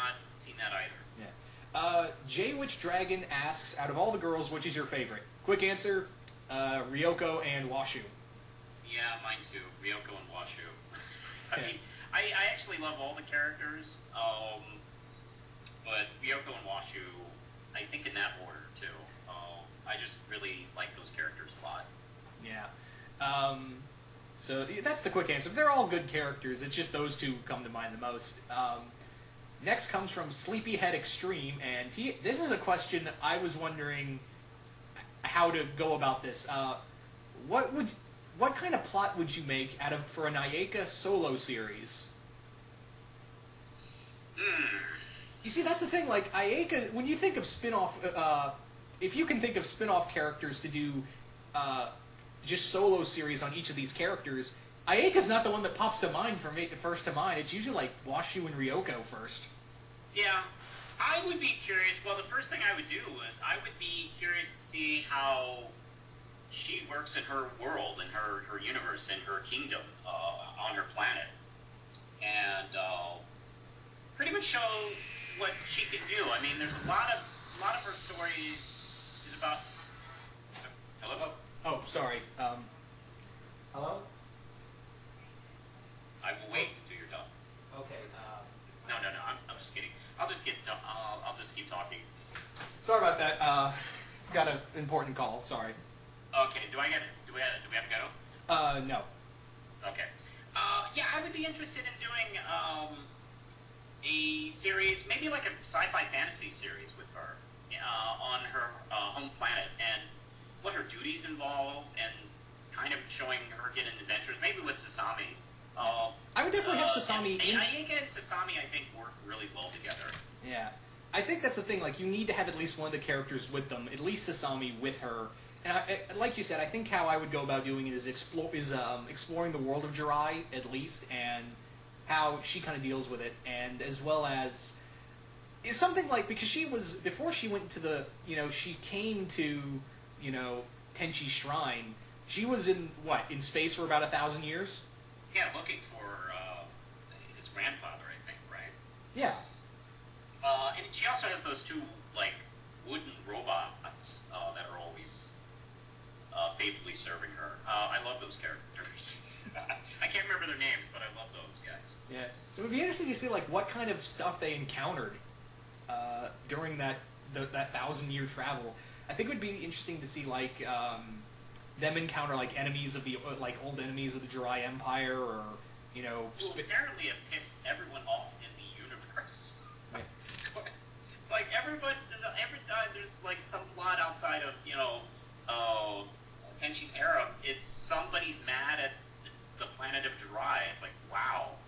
not seen that either. Yeah. J Witch Dragon asks, out of all the girls, which is your favorite? Quick answer, Ryoko and Washu. Yeah, mine too. Ryoko and Washu. I mean, I actually love all the characters, but Ryoko and Washu, I think in that order too. I just really like those characters a lot. Yeah. So that's the quick answer. They're all good characters. It's just those two come to mind the most. Next comes from Sleepyhead Extreme, and this is a question that I was wondering how to go about this. What kind of plot would you make for an Ayeka solo series? You see, that's the thing. Like Ayeka, when you think of spin-off, if you can think of spin-off characters to do just solo series on each of these characters, Ayeka's not the one that pops to mind for me first to mind. It's usually like Washu and Ryoko first. Yeah, I would be curious. Well, the first thing I would do is I would be curious to see how she works in her world, in her universe, in her kingdom, on her planet, and pretty much show what she can do. I mean, there's a lot of her stories is about. Hello. Oh, sorry. Hello. I will wait till you're done. Okay. No. I'm just kidding. I'll just keep talking. Sorry about that. Got an important call. Sorry. Okay. Do we have to go? No. Okay. Yeah, I would be interested in doing a series, maybe like a sci-fi fantasy series with her on her home planet, and what her duties involve, and kind of showing her getting adventures, maybe with Sasami. I would definitely have Sasami in. Ayeka and Sasami, I think, work really well together. Yeah. I think that's the thing, like, you need to have at least one of the characters with them, at least Sasami with her. And like you said, I think how I would go about doing it is exploring the world of Jirai, at least, and how she kind of deals with it, and as well as... It's something like, because she was, before she went to the, she came to, Tenchi Shrine, she was in space for about 1,000 years? Yeah, looking for his grandfather, I think, right? Yeah. And she also has those two, wooden robots that are always faithfully serving her. I love those characters. I can't remember their names, but I love those guys. Yeah. So it would be interesting to see, what kind of stuff they encountered during that 1,000-year travel. I think it would be interesting to see, them encounter, enemies of the, old enemies of the Jirai Empire, or, Who apparently have pissed everyone off in the universe. Right. It's like every time there's, some plot outside of, Tenchi's harem, it's somebody's mad at the planet of Jirai. It's like, wow.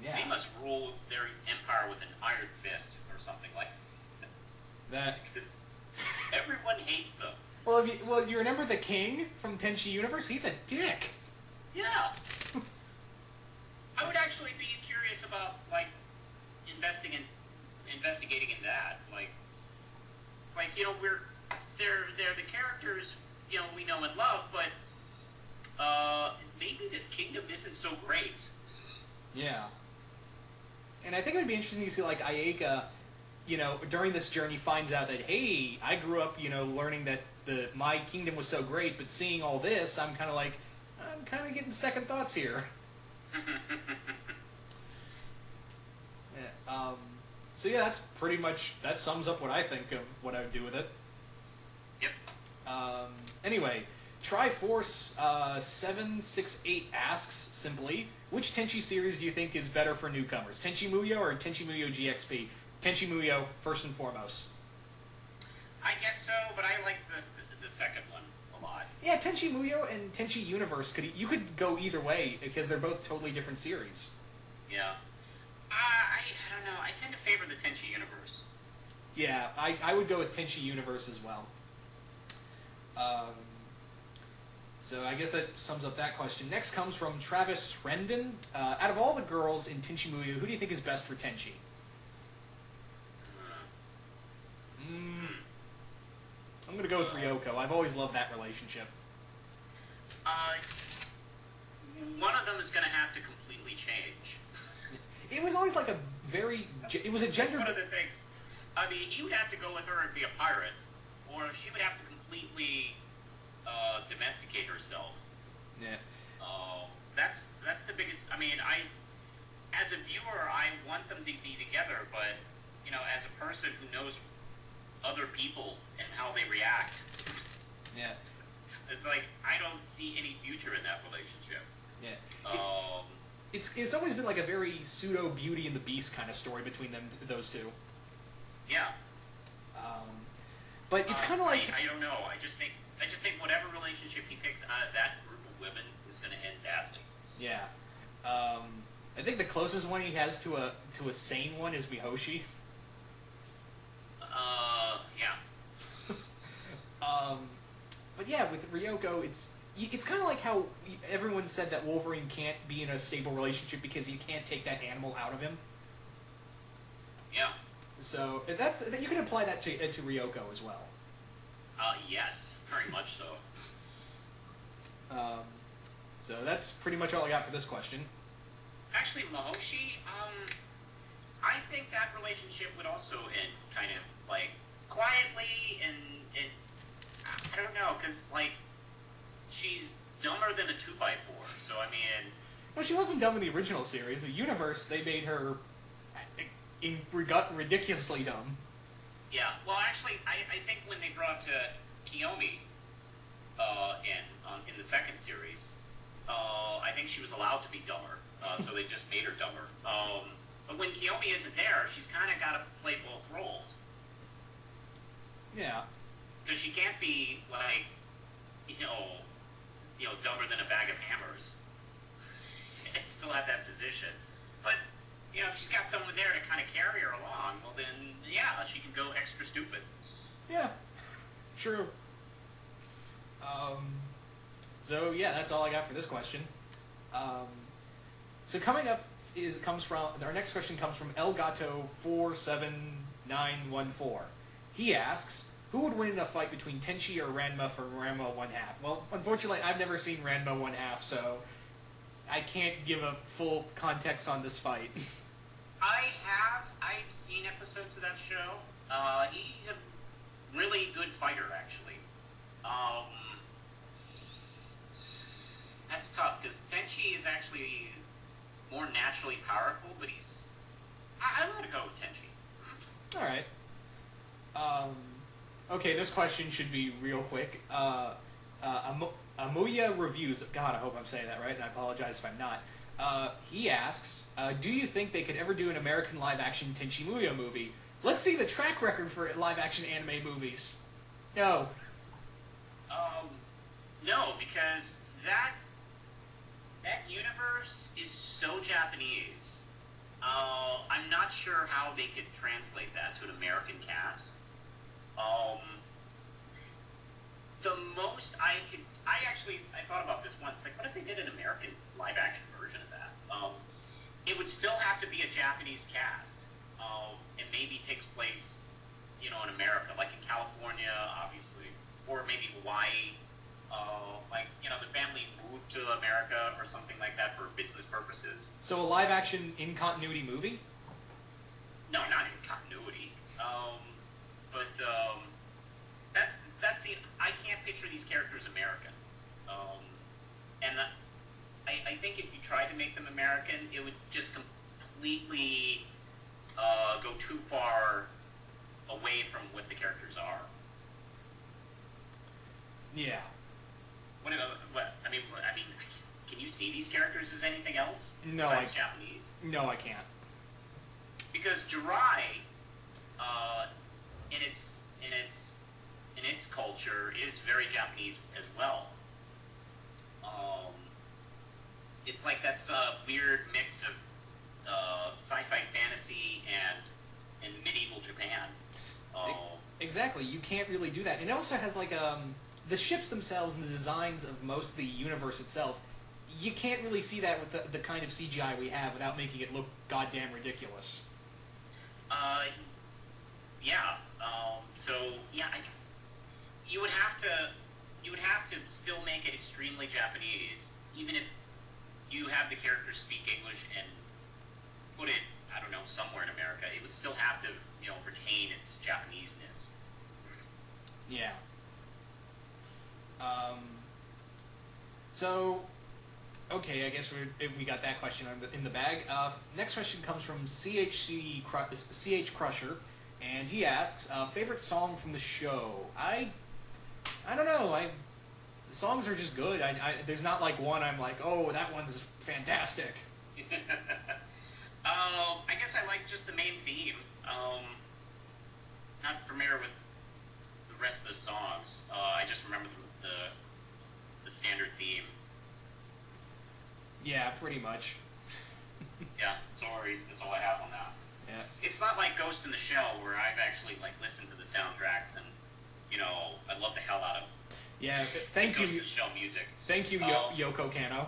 Yeah. They must rule their empire with an iron fist, or something like that. Because everyone hates them. Well, you remember the king from Tenchi Universe? He's a dick. Yeah. I would actually be curious about investigating in that. They're the characters we know and love, but maybe this kingdom isn't so great. Yeah. And I think it would be interesting to see Ayeka, during this journey finds out that, hey, I grew up, learning that my kingdom was so great, but seeing all this, I'm kind of getting second thoughts here. Yeah, so yeah, that's pretty much, that sums up what I think of what I would do with it. Yep. Anyway, Triforce 768 asks, simply, which Tenchi series do you think is better for newcomers? Tenchi Muyo or Tenchi Muyo GXP? Tenchi Muyo, first and foremost. I guess so, but I like the second one a lot. Yeah, Tenchi Muyo and Tenchi Universe, you could go either way, because they're both totally different series. Yeah. I don't know. I tend to favor the Tenchi Universe. Yeah, I would go with Tenchi Universe as well. So I guess that sums up that question. Next comes from Travis Rendon. Out of all the girls in Tenchi Muyo, who do you think is best for Tenchi? I'm going to go with Ryoko. I've always loved that relationship. One of them is going to have to completely change. It was always like a very... It was a That's gender... one of the things. I mean, he would have to go with her and be a pirate, or she would have to completely domesticate herself. Yeah. That's the biggest. I mean, as a viewer, I want them to be together, but as a person who knows other people and how they react, Yeah. it's like I don't see any future in that relationship. Yeah. It's always been like a very pseudo Beauty and the Beast kind of story between those two. Yeah. But it's kind of like I don't know. I just think whatever relationship he picks out of that group of women is going to end badly. yeah. I think the closest one he has to a sane one is Mihoshi. Yeah. But yeah, with Ryoko, it's kind of like how everyone said that Wolverine can't be in a stable relationship because you can't take that animal out of him. Yeah. So you can apply that to Ryoko as well. Yes, very much so. So that's pretty much all I got for this question. Actually, Mahoshi, I think that relationship would also end kind of like quietly, and I don't know, because like she's dumber than a 2x4. So I mean, Well, she wasn't dumb in the original series. The universe, they made her ridiculously dumb. yeah. Well, actually, I think when they brought Kiyomi in the second series, I think she was allowed to be dumber. So they just made her dumber. But when Kiyomi isn't there, she's kind of got to play both roles. Yeah. Because she can't be like, dumber than a bag of hammers, and still have that position. But if she's got someone there to kind of carry her along, well then, yeah, she can go extra stupid. Yeah. True. So yeah, that's all I got for this question. So coming up our next question comes from Elgato47914. He asks, who would win in a fight between Tenchi or Ranma for Ranma 1/2? Well, unfortunately, I've never seen Ranma 1/2, so I can't give a full context on this fight. I've seen episodes of that show. He's a really good fighter, actually. That's tough, because Tenchi is actually more naturally powerful, but I'm going to go with Tenchi. Alright. Okay, this question should be real quick. Amuya Reviews, God, I hope I'm saying that right, and I apologize if I'm not. He asks, do you think they could ever do an American live-action Tenchi Muyo movie? Let's see the track record for live-action anime movies. No. No, because that universe is so Japanese. I'm not sure how they could translate that to an American cast. The most I thought about this once, like, what if they did an American live-action version of that? It would still have to be a Japanese cast. It maybe takes place, in America, like in California, obviously, or maybe Hawaii. The family moved to America or something like that for business purposes. So a live-action in-continuity movie? No, not in continuity. That's the. I can't picture these characters American. And I think if you tried to make them American, it would just completely go too far away from what the characters are. Yeah. I mean, can you see these characters as anything else besides Japanese? No, I can't. Because Jirai, in its culture, is very Japanese as well. It's like that's a weird mix of sci-fi fantasy and medieval Japan. Exactly, you can't really do that. And it also has like the ships themselves and the designs of most of the universe itself. You can't really see that with the kind of CGI we have without making it look goddamn ridiculous. Yeah. You would have to still make it extremely Japanese, even if you have the characters speak English and put it, I don't know, somewhere in America, it would still have to, retain its Japanese-ness. Yeah. So, okay, I guess we got that question in the bag. Next question comes from CH Crusher, and he asks, favorite song from the show? I don't know. The songs are just good. There's not like one I'm like, oh, that one's fantastic. I guess I like just the main theme. Not familiar with the rest of the songs. I just remember the standard theme. Yeah, pretty much. Yeah, sorry, that's all I have on that. Yeah. It's not like Ghost in the Shell where I've actually listened to the soundtracks and I love the hell out of. Yeah, thank you. Ghost in the Shell music. Thank you, Yoko Kanno.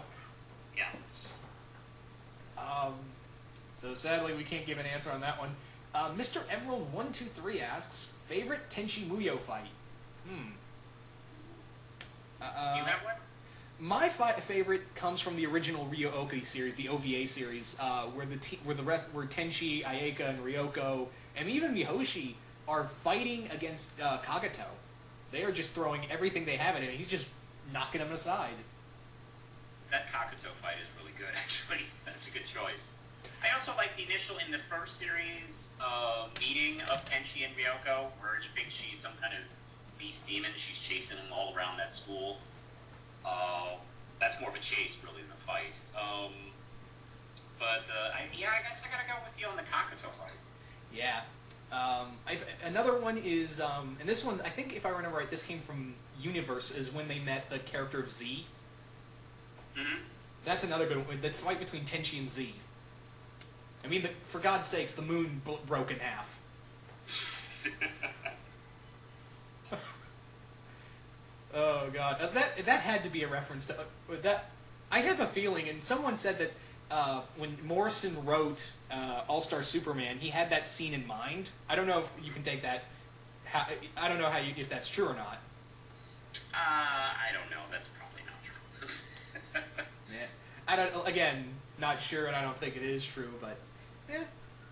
Yeah. So sadly, we can't give an answer on that one. Mr. Emerald123 asks, favorite Tenchi Muyo fight? You have one? My favorite comes from the original Ryo-Oki series, the OVA series, where Tenchi, Ayaka, and Ryoko, and even Mihoshi are fighting against Kagato. They are just throwing everything they have at him, and he's just knocking them aside. That Kagato fight is really good, actually. That's a good choice. I also like the initial, in the first series, meeting of Tenchi and Ryoko, where you think she's some kind of beast demon. She's chasing them all around that school. That's more of a chase, really, than a fight. I guess I gotta go with you on the Kakato fight. Yeah. Another one is, and this one, I think if I remember right, this came from Universe, is when they met the character of Z. Mm-hmm. That's another good one, the fight between Tenchi and Z. I mean, for God's sakes, the moon broke in half. Oh God, that had to be a reference to that. I have a feeling, and someone said that when Morrison wrote All-Star Superman, he had that scene in mind. I don't know if you can take that. I don't know if that's true or not. I don't know. That's probably not true. Yeah, again, not sure, and I don't think it is true, but yeah,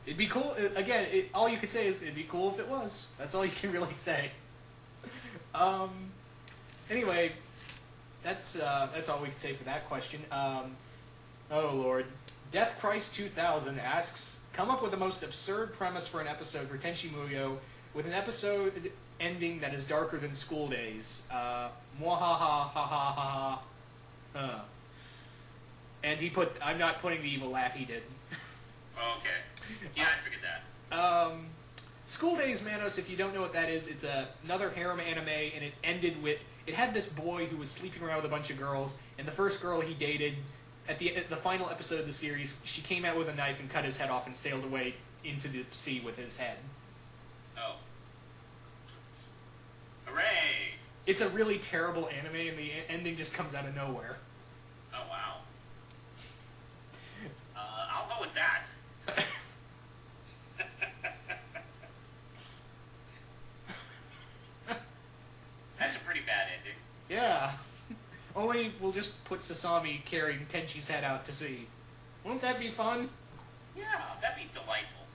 it'd be cool. Again, all you could say is it'd be cool if it was. That's all you can really say. Anyway, that's all we can say for that question. Oh Lord, Death Christ 2000 asks, come up with the most absurd premise for an episode for Tenchi Muyo, with an episode ending that is darker than school days. Mwahaha. And he put, I'm not putting the evil laugh he did. Okay. Yeah, I figured that. School Days, Manos, if you don't know what that is, it's another harem anime, and it ended with, it had this boy who was sleeping around with a bunch of girls, and the first girl he dated, at the final episode of the series, she came out with a knife and cut his head off and sailed away into the sea with his head. Oh. Hooray! It's a really terrible anime, and the ending just comes out of nowhere. Oh, wow. I'll go with that. That's a pretty bad ending. Yeah. Only we'll just put Sasami carrying Tenchi's head out to sea. Won't that be fun? Yeah, that'd be delightful.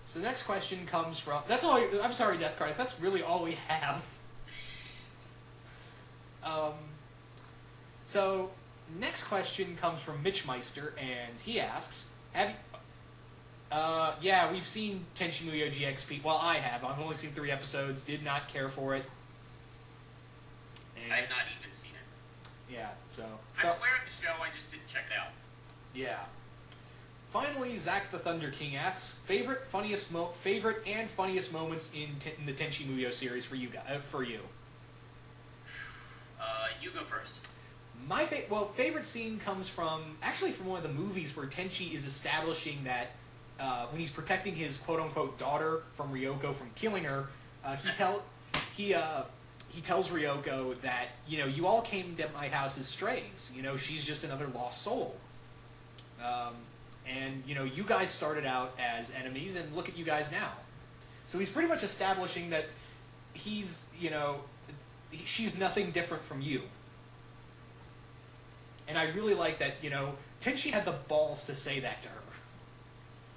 So the next question comes from... That's all... I'm sorry, Death Christ. That's really all we have. So, next question comes from Mitch Meister, and he asks, have you... yeah, we've seen Tenchi Muyo GXP. Well, I have. I've only seen 3 episodes. Did not care for it. And I have not even seen it. Yeah, so... I'm aware of the show, I just didn't check it out. Yeah. Finally, Zach the Thunder King asks, favorite and funniest moments in the Tenchi Muyo series for you for you. You go first. My favorite scene comes from one of the movies where Tenchi is establishing that when he's protecting his quote-unquote daughter from Ryoko from killing her, he tells Ryoko that, you all came to my house as strays. She's just another lost soul. And, you guys started out as enemies, and look at you guys now. So he's pretty much establishing that he's, she's nothing different from you. And I really like that, Tenchi had the balls to say that to her.